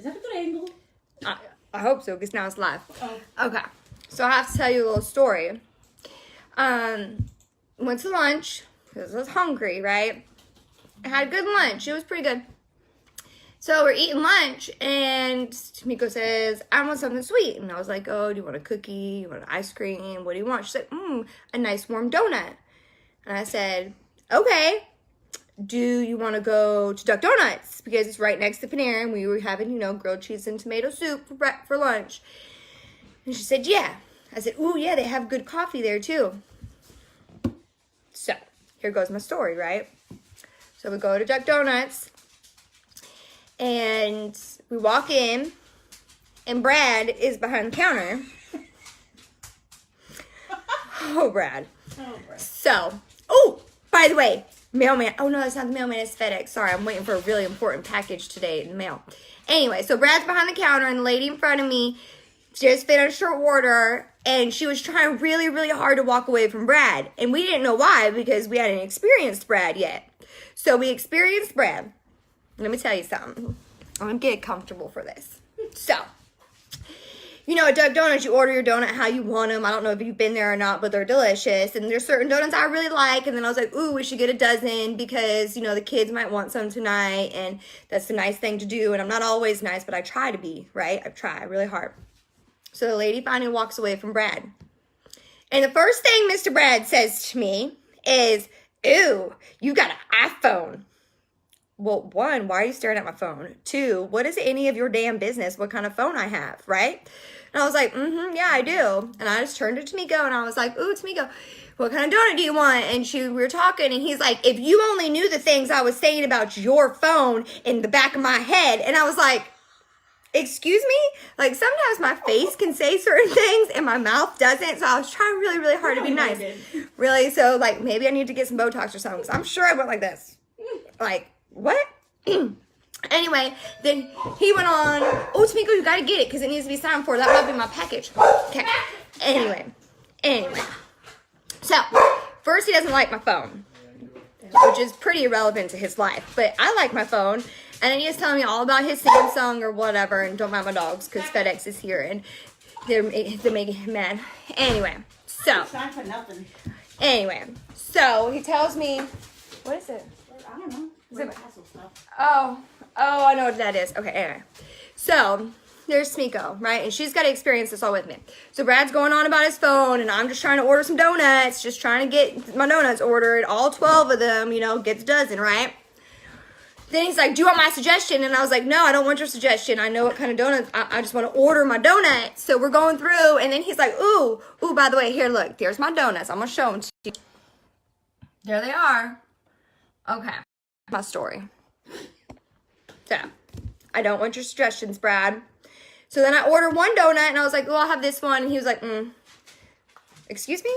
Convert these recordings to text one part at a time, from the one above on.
Is that a good angle? I hope so, because now it's live. Oh. Okay. So I have to tell you a little story. Went to lunch, because I was hungry, right? I had a good lunch. It was pretty good. So we're eating lunch, and Tamiko says, I want something sweet. And I was like, oh, do you want a cookie? You want ice cream? What do you want? She's like, a nice warm donut. And I said, okay. Do you want to go to Duck Donuts? Because it's right next to Panera, and we were having, grilled cheese and tomato soup for lunch. And she said, yeah. I said, ooh, yeah, they have good coffee there, too. So, here goes my story, right? So we go to Duck Donuts, and we walk in, and Brad is behind the counter. Oh, Brad. So, by the way, mailman. Oh, no, that's not the mailman. It's FedEx. Sorry, I'm waiting for a really important package today in the mail. Anyway, so Brad's behind the counter, and the lady in front of me just finished her order, and she was trying really, really hard to walk away from Brad. And we didn't know why, because we hadn't experienced Brad yet. So we experienced Brad. Let me tell you something. I'm going to get comfortable for this. So, at Duck Donuts, you order your donut how you want them. I don't know if you've been there or not, but they're delicious. And there's certain donuts I really like. And then I was like, ooh, we should get a dozen because, the kids might want some tonight. And that's a nice thing to do. And I'm not always nice, but I try to be, right? I try really hard. So the lady finally walks away from Brad. And the first thing Mr. Brad says to me is, ooh, you got an iPhone. Well, one, why are you staring at my phone? Two, what is any of your damn business what kind of phone I have, right? And I was like, yeah, I do. And I just turned to Tamiko and I was like, ooh, Tamiko, what kind of donut do you want? And we were talking and he's like, if you only knew the things I was saying about your phone in the back of my head. And I was like, excuse me? Like sometimes my face can say certain things and my mouth doesn't. So I was trying really, really hard to be nice. Really? So like maybe I need to get some Botox or something. Because I'm sure I went like this. Like, what? Anyway, then he went on, oh, Tamiko, you gotta get it because it needs to be signed for. That might be my package. Okay. Anyway. So, first he doesn't like my phone, which is pretty irrelevant to his life. But I like my phone. And then he was telling me all about his Samsung or whatever. And don't mind my dogs because FedEx is here and they're making him mad. Anyway, so. It's time for nothing. Anyway, so he tells me, what is it? I don't know. Oh, I know what that is. Okay, anyway. So, there's Tamiko, right? And she's got to experience this all with me. So, Brad's going on about his phone, and I'm just trying to order some donuts, just trying to get my donuts ordered, all 12 of them, get the dozen, right? Then he's like, do you want my suggestion? And I was like, no, I don't want your suggestion. I know what kind of donuts. I just want to order my donuts. So, we're going through, and then he's like, ooh, by the way, here, look, there's my donuts. I'm going to show them to you. There they are. Okay. My story. So, I don't want your suggestions, Brad. So then I ordered one donut and I was like, oh, I'll have this one. And he was like, excuse me?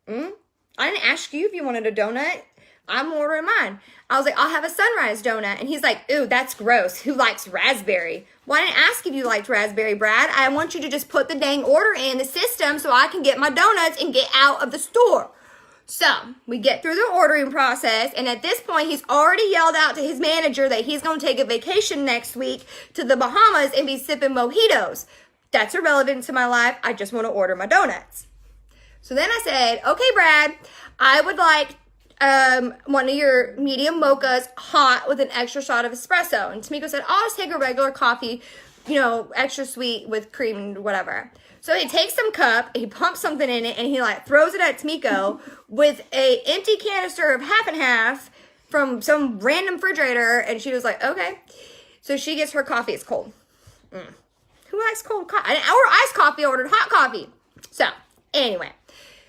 I didn't ask you if you wanted a donut. I'm ordering mine. I was like, I'll have a sunrise donut. And he's like, ooh, that's gross. Who likes raspberry? Well, I didn't ask if you liked raspberry, Brad. I want you to just put the dang order in the system so I can get my donuts and get out of the store. So, we get through the ordering process, and at this point, he's already yelled out to his manager that he's going to take a vacation next week to the Bahamas and be sipping mojitos. That's irrelevant to my life. I just want to order my donuts. So then I said, okay, Brad, I would like one of your medium mochas hot with an extra shot of espresso. And Tamiko said, I'll just take a regular coffee, extra sweet with cream and whatever. So he takes some cup, he pumps something in it, and he throws it at Tamiko with a empty canister of half and half from some random refrigerator, and she was like, okay. So she gets her coffee. It's cold. Who likes cold coffee? I didn't order iced coffee, I ordered hot coffee. So, anyway.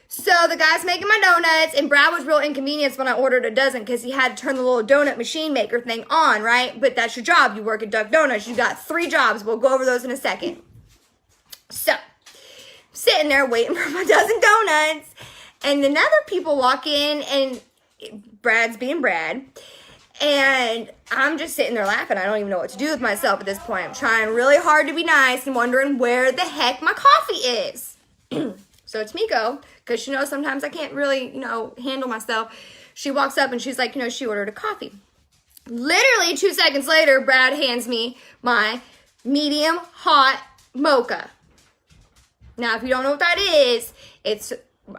So the guy's making my donuts, and Brad was real inconvenienced when I ordered a dozen because he had to turn the little donut machine maker thing on, right? But that's your job. You work at Duck Donuts. You got 3 jobs. We'll go over those in a second. So, sitting there waiting for my dozen donuts, and then other people walk in, and Brad's being Brad, and I'm just sitting there laughing. I don't even know what to do with myself at this point. I'm trying really hard to be nice and wondering where the heck my coffee is. So Tamiko, because she knows sometimes I can't really, handle myself, she walks up and she's like, she ordered a coffee. Literally 2 seconds later, Brad hands me my medium hot mocha. Now, if you don't know what that is,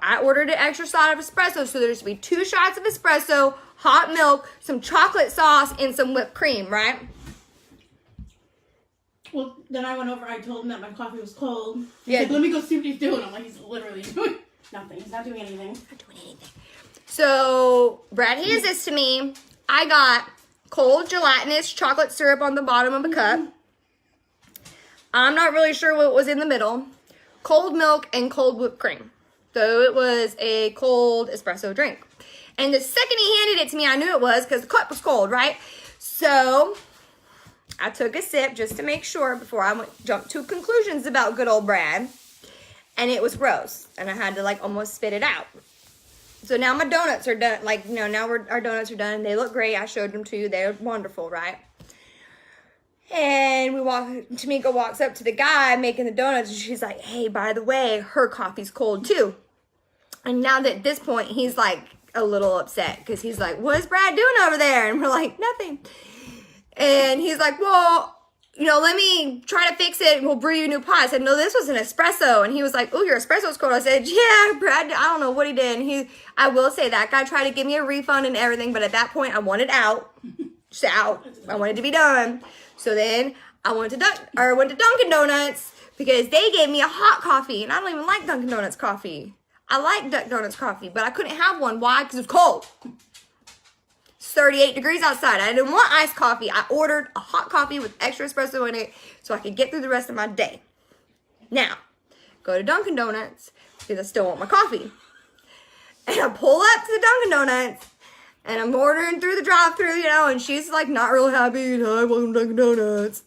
I ordered an extra shot of espresso, so there's to be 2 shots of espresso, hot milk, some chocolate sauce, and some whipped cream, right? Well, then I went over, I told him that my coffee was cold. Yeah. He's like, let me go see what he's doing. I'm like, he's literally doing nothing. He's not doing anything. Not doing anything. So, Brad hands this to me. I got cold gelatinous chocolate syrup on the bottom of a cup. I'm not really sure what was in the middle. Cold milk and cold whipped cream. So it was a cold espresso drink. And the second he handed it to me, I knew it was because the cup was cold, right? So I took a sip just to make sure before I jumped to conclusions about good old Brad. And it was gross. And I had to like almost spit it out. So now my donuts are done. Like, you know, now our donuts are done. They look great. I showed them to you. They're wonderful, right? And Tamika walks up to the guy making the donuts, and she's like, hey, by the way, her coffee's cold too. And now that at this point, he's like a little upset because he's like, what's Brad doing over there? And we're like, nothing. And he's like, well, you know, let me try to fix it and we'll brew you a new pot. I said, no, this was an espresso. And he was like, oh, your espresso's cold. I said, yeah, Brad, I don't know what he did. And I will say that guy tried to give me a refund and everything, but at that point I wanted out. Just out. I wanted to be done. So then I went to Dunkin' Donuts because they gave me a hot coffee. And I don't even like Dunkin' Donuts coffee. I like Dunkin' Donuts coffee, but I couldn't have one. Why? Because it's cold. It's 38 degrees outside. I didn't want iced coffee. I ordered a hot coffee with extra espresso in it so I could get through the rest of my day. Now, go to Dunkin' Donuts because I still want my coffee. And I pull up to the Dunkin' Donuts and I'm ordering through the drive-thru, you know, and she's like not real happy. Hi, welcome to Dunkin' Donuts.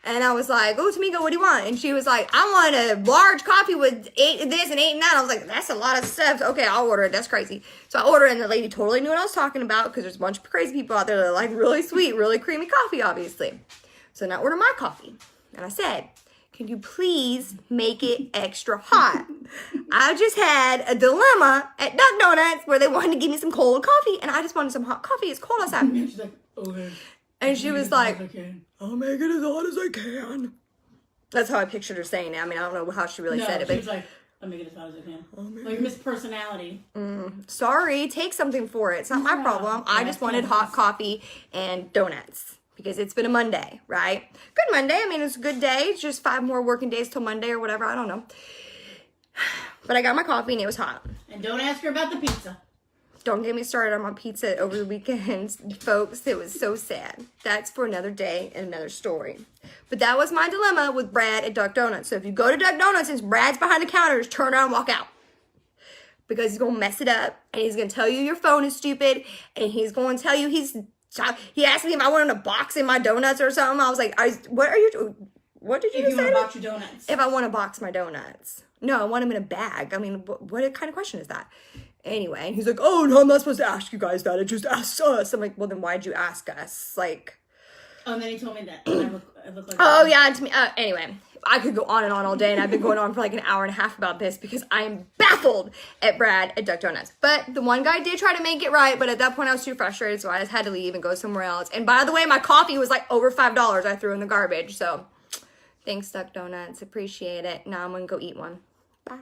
And I was like, oh, Tamika, what do you want? And she was like, I want a large coffee with 8 of this and 8 and that. I was like, that's a lot of stuff. Okay, I'll order it. That's crazy. So I ordered it, and the lady totally knew what I was talking about because there's a bunch of crazy people out there that like really sweet, really creamy coffee, obviously. So then I ordered my coffee. And I said, can you please make it extra hot? I just had a dilemma at Dunkin' Donuts where they wanted to give me some cold coffee, and I just wanted some hot coffee. It's cold outside. And she's like, okay. And she was like, I'll make it as hot as I can. That's how I pictured her saying it. I mean, I don't know how she really said it. She But was like, I'll make it as hot as I can. Like Miss Personality. sorry, take something for it. It's not my problem. I just wanted hot coffee and donuts because it's been a Monday, right? Good Monday. I mean, it's a good day. It's just 5 more working days till Monday or whatever. I don't know. But I got my coffee and it was hot. And don't ask her about the pizza. Don't get me started on my pizza over the weekends, folks. It was so sad. That's for another day and another story. But that was my dilemma with Brad at Duck Donuts. So if you go to Duck Donuts and Brad's behind the counter, just turn around and walk out. Because he's going to mess it up. And he's going to tell you your phone is stupid. And he's going to tell you he asked me if I wanted a box in my donuts or something. I was like, what are you doing? What did you say? If you want to box your donuts. If I want to box my donuts. No, I want them in a bag. I mean, what kind of question is that? Anyway, and he's like, oh, no, I'm not supposed to ask you guys that. It just asks us. I'm like, well, then why'd you ask us? Like. Oh, and then he told me that I look like. Oh, yeah. And to me, anyway, I could go on and on all day, and I've been going on for like an hour and a half about this because I am baffled at Brad at Duck Donuts. But the one guy did try to make it right, but at that point I was too frustrated, so I just had to leave and go somewhere else. And by the way, my coffee was like over $5 I threw in the garbage. So thanks, Duck Donuts. Appreciate it. Now I'm going to go eat one. Bye.